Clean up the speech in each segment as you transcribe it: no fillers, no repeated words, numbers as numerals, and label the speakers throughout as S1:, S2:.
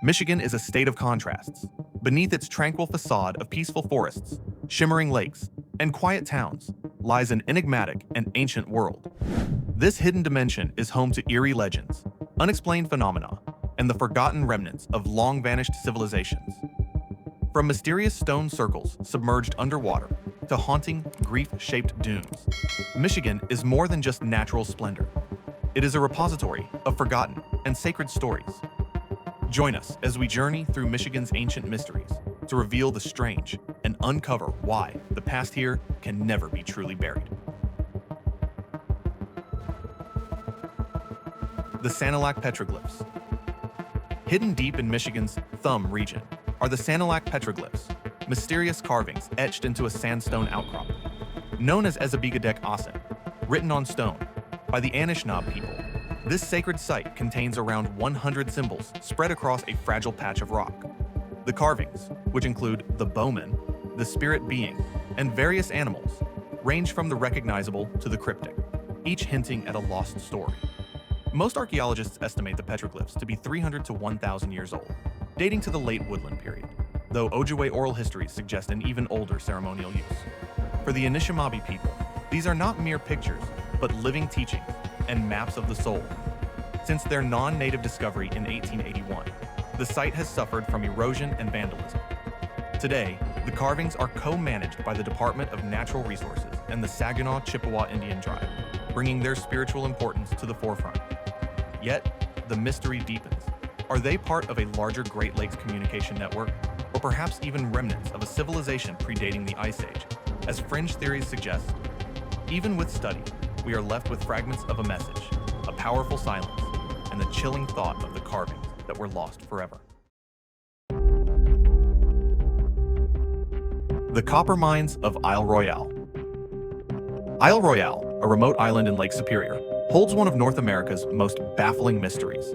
S1: Michigan is a state of contrasts. Beneath its tranquil facade of peaceful forests, shimmering lakes, and quiet towns lies an enigmatic and ancient world. This hidden dimension is home to eerie legends, unexplained phenomena, and the forgotten remnants of long-vanished civilizations. From mysterious stone circles submerged underwater to haunting, grief-shaped dunes, Michigan is more than just natural splendor. It is a repository of forgotten and sacred stories. Join us as we journey through Michigan's ancient mysteries to reveal the strange and uncover why the past here can never be truly buried. The Sanilac Petroglyphs. Hidden deep in Michigan's Thumb region are the Sanilac Petroglyphs, mysterious carvings etched into a sandstone outcrop. Known as Ezabigadek Asen, written on stone by the Anishinaabe people, this sacred site contains around 100 symbols spread across a fragile patch of rock. The carvings, which include the bowman, the spirit being, and various animals, range from the recognizable to the cryptic, each hinting at a lost story. Most archaeologists estimate the petroglyphs to be 300 to 1,000 years old, dating to the late Woodland period, though Ojibwe oral histories suggest an even older ceremonial use. For the Anishinaabe people, these are not mere pictures, but living teachings and maps of the soul. Since their non-native discovery in 1881, the site has suffered from erosion and vandalism. Today, the carvings are co-managed by the Department of Natural Resources and the Saginaw Chippewa Indian Tribe, bringing their spiritual importance to the forefront. Yet, the mystery deepens. Are they part of a larger Great Lakes communication network, or perhaps even remnants of a civilization predating the Ice Age, as fringe theories suggest? Even with study, we are left with fragments of a message, a powerful silence, and the chilling thought of the carvings that were lost forever. The Copper Mines of Isle Royale. Isle Royale, a remote island in Lake Superior, holds one of North America's most baffling mysteries,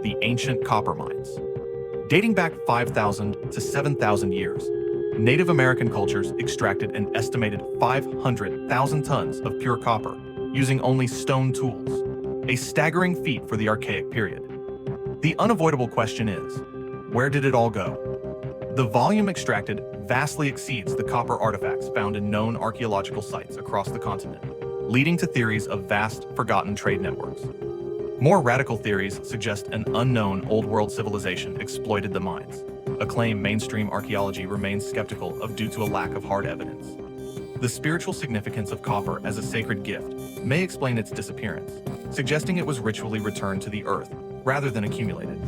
S1: the ancient copper mines. Dating back 5,000 to 7,000 years, Native American cultures extracted an estimated 500,000 tons of pure copper using only stone tools, a staggering feat for the archaic period. The unavoidable question is, where did it all go? The volume extracted vastly exceeds the copper artifacts found in known archaeological sites across the continent, leading to theories of vast, forgotten trade networks. More radical theories suggest an unknown Old World civilization exploited the mines, a claim mainstream archaeology remains skeptical of due to a lack of hard evidence. The spiritual significance of copper as a sacred gift may explain its disappearance, suggesting it was ritually returned to the earth rather than accumulated.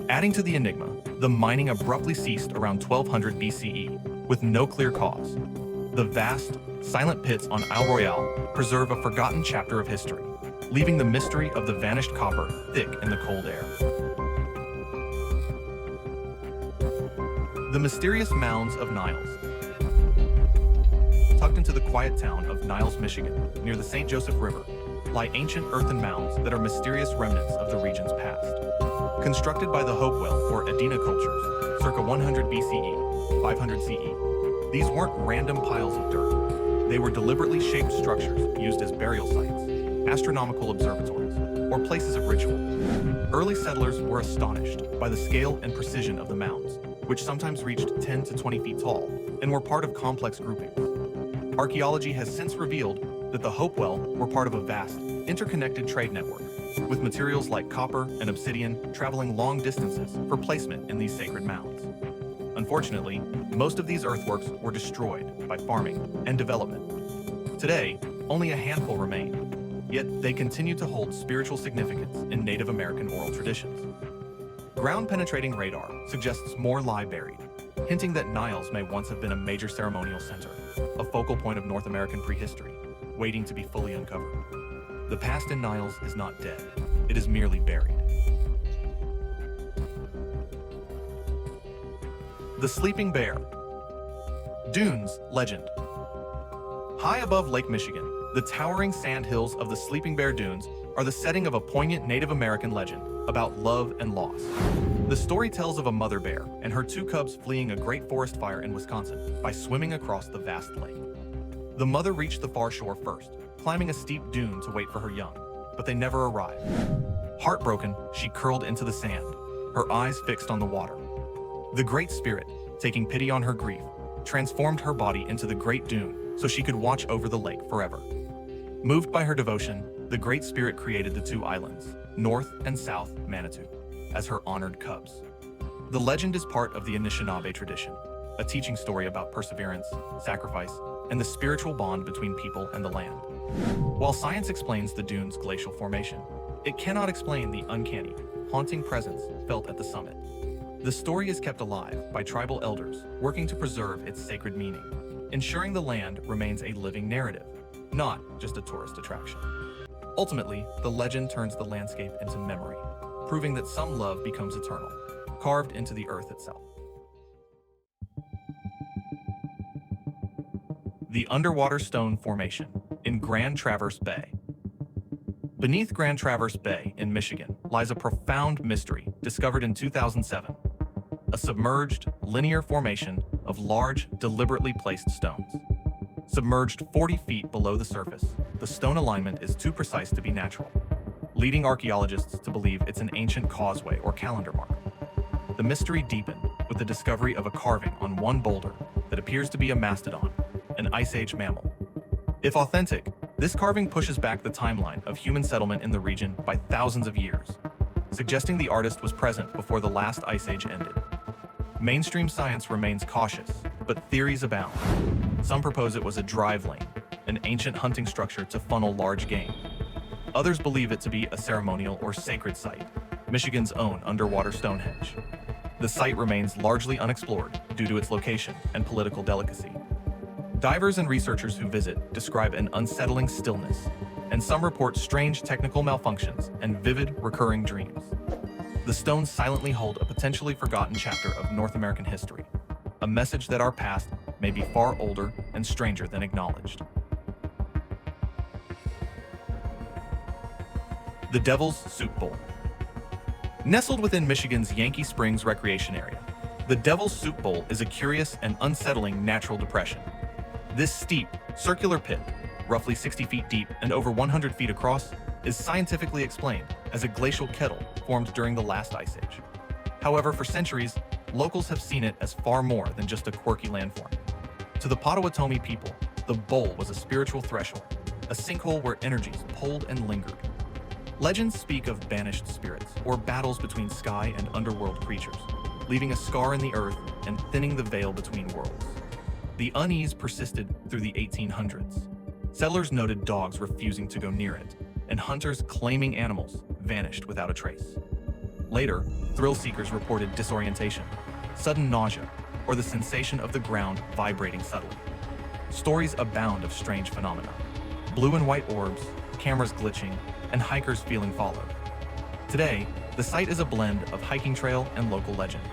S1: Adding to the enigma, the mining abruptly ceased around 1200 BCE with no clear cause. The vast, silent pits on Isle Royale preserve a forgotten chapter of history, leaving the mystery of the vanished copper thick in the cold air. The mysterious mounds of Niles. Tucked into the quiet town of Niles, Michigan, near the St. Joseph River, lie ancient earthen mounds that are mysterious remnants of the region's past. Constructed by the Hopewell or Adena cultures, circa 100 BCE, 500 CE, these weren't random piles of dirt. They were deliberately shaped structures used as burial sites, astronomical observatories, or places of ritual. Early settlers were astonished by the scale and precision of the mounds, which sometimes reached 10 to 20 feet tall and were part of complex groupings. Archaeology has since revealed that the Hopewell were part of a vast, interconnected trade network, with materials like copper and obsidian traveling long distances for placement in these sacred mounds. Unfortunately, most of these earthworks were destroyed by farming and development. Today, only a handful remain, yet they continue to hold spiritual significance in Native American oral traditions. Ground-penetrating radar suggests more lie buried, hinting that Niles may once have been a major ceremonial center, a focal point of North American prehistory, waiting to be fully uncovered. The past in Niles is not dead, it is merely buried. The Sleeping Bear. Dunes legend. High above Lake Michigan, the towering sand hills of the Sleeping Bear Dunes are the setting of a poignant Native American legend about love and loss. The story tells of a mother bear and her two cubs fleeing a great forest fire in Wisconsin by swimming across the vast lake. The mother reached the far shore first, climbing a steep dune to wait for her young, but they never arrived. Heartbroken, she curled into the sand, her eyes fixed on the water. The Great Spirit, taking pity on her grief, transformed her body into the Great Dune so she could watch over the lake forever. Moved by her devotion, the Great Spirit created the two islands, North and South Manitou, as her honored cubs. The legend is part of the Anishinaabe tradition, a teaching story about perseverance, sacrifice, and the spiritual bond between people and the land. While science explains the dune's glacial formation, it cannot explain the uncanny, haunting presence felt at the summit. The story is kept alive by tribal elders working to preserve its sacred meaning, ensuring the land remains a living narrative, not just a tourist attraction. Ultimately, the legend turns the landscape into memory, proving that some love becomes eternal, carved into the earth itself. The Underwater Stone Formation in Grand Traverse Bay. Beneath Grand Traverse Bay in Michigan lies a profound mystery discovered in 2007, a submerged, linear formation of large, deliberately placed stones. Submerged 40 feet below the surface, the stone alignment is too precise to be natural, leading archaeologists to believe it's an ancient causeway or calendar mark. The mystery deepened with the discovery of a carving on one boulder that appears to be a mastodon, an Ice Age mammal. If authentic, this carving pushes back the timeline of human settlement in the region by thousands of years, suggesting the artist was present before the last Ice Age ended. Mainstream science remains cautious, but theories abound. Some propose it was a drive lane, an ancient hunting structure to funnel large game. Others believe it to be a ceremonial or sacred site, Michigan's own underwater Stonehenge. The site remains largely unexplored due to its location and political delicacy. Divers and researchers who visit describe an unsettling stillness, and some report strange technical malfunctions and vivid, recurring dreams. The stones silently hold a potentially forgotten chapter of North American history, a message that our past may be far older and stranger than acknowledged. The Devil's Soup Bowl. Nestled within Michigan's Yankee Springs Recreation Area, the Devil's Soup Bowl is a curious and unsettling natural depression. This steep, circular pit, roughly 60 feet deep and over 100 feet across, is scientifically explained as a glacial kettle formed during the last ice age. However, for centuries, locals have seen it as far more than just a quirky landform. To the Potawatomi people, the bowl was a spiritual threshold, a sinkhole where energies pulled and lingered. Legends speak of banished spirits or battles between sky and underworld creatures, leaving a scar in the earth and thinning the veil between worlds. The unease persisted through the 1800s. Settlers noted dogs refusing to go near it, and hunters claiming animals vanished without a trace. Later, thrill seekers reported disorientation, sudden nausea, or the sensation of the ground vibrating subtly. Stories abound of strange phenomena: blue and white orbs, cameras glitching, and hikers feeling followed. Today, the site is a blend of hiking trail and local legend.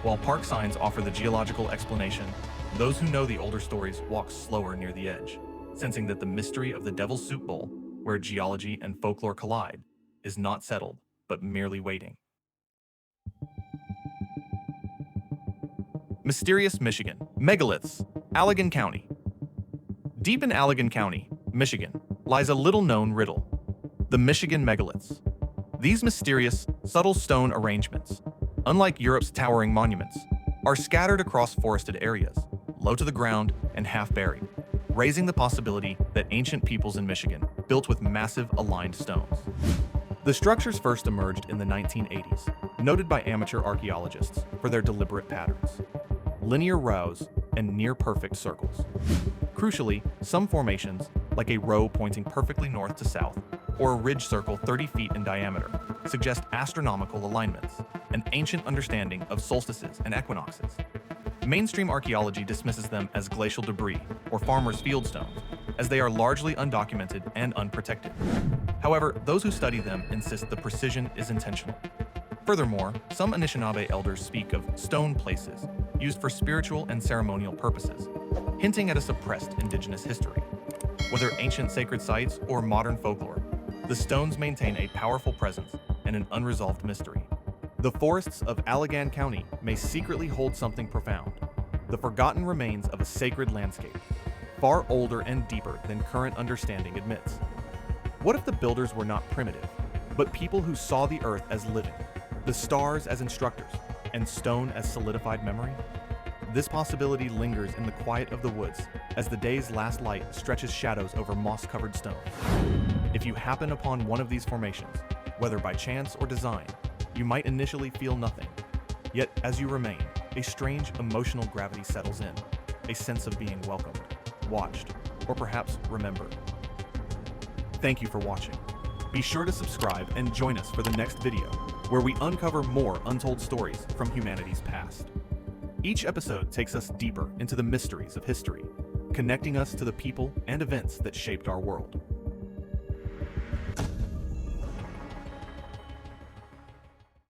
S1: While park signs offer the geological explanation, those who know the older stories walk slower near the edge, sensing that the mystery of the Devil's Soup Bowl, where geology and folklore collide, is not settled, but merely waiting. Mysterious Michigan. Megaliths, Allegan County. Deep in Allegan County, Michigan, lies a little-known riddle: the Michigan megaliths. These mysterious, subtle stone arrangements, unlike Europe's towering monuments, are scattered across forested areas, low to the ground and half-buried, raising the possibility that ancient peoples in Michigan built with massive aligned stones. The structures first emerged in the 1980s, noted by amateur archaeologists for their deliberate patterns, linear rows, and near-perfect circles. Crucially, some formations, like a row pointing perfectly north to south, or a ridge circle 30 feet in diameter, suggest astronomical alignments, an ancient understanding of solstices and equinoxes. Mainstream archaeology dismisses them as glacial debris or farmers' field stones, as they are largely undocumented and unprotected. However, those who study them insist the precision is intentional. Furthermore, some Anishinaabe elders speak of stone places used for spiritual and ceremonial purposes, hinting at a suppressed indigenous history. Whether ancient sacred sites or modern folklore, the stones maintain a powerful presence and an unresolved mystery. The forests of Allegan County may secretly hold something profound: the forgotten remains of a sacred landscape, far older and deeper than current understanding admits. What if the builders were not primitive, but people who saw the earth as living, The stars as instructors, and stone as solidified memory? This possibility lingers in the quiet of the woods as the day's last light stretches shadows over moss-covered stone. If you happen upon one of these formations, whether by chance or design, you might initially feel nothing. Yet, as you remain, a strange emotional gravity settles in, a sense of being welcomed, watched, or perhaps remembered. Thank you for watching. Be sure to subscribe and join us for the next video, where we uncover more untold stories from humanity's past. Each episode takes us deeper into the mysteries of history, connecting us to the people and events that shaped our world.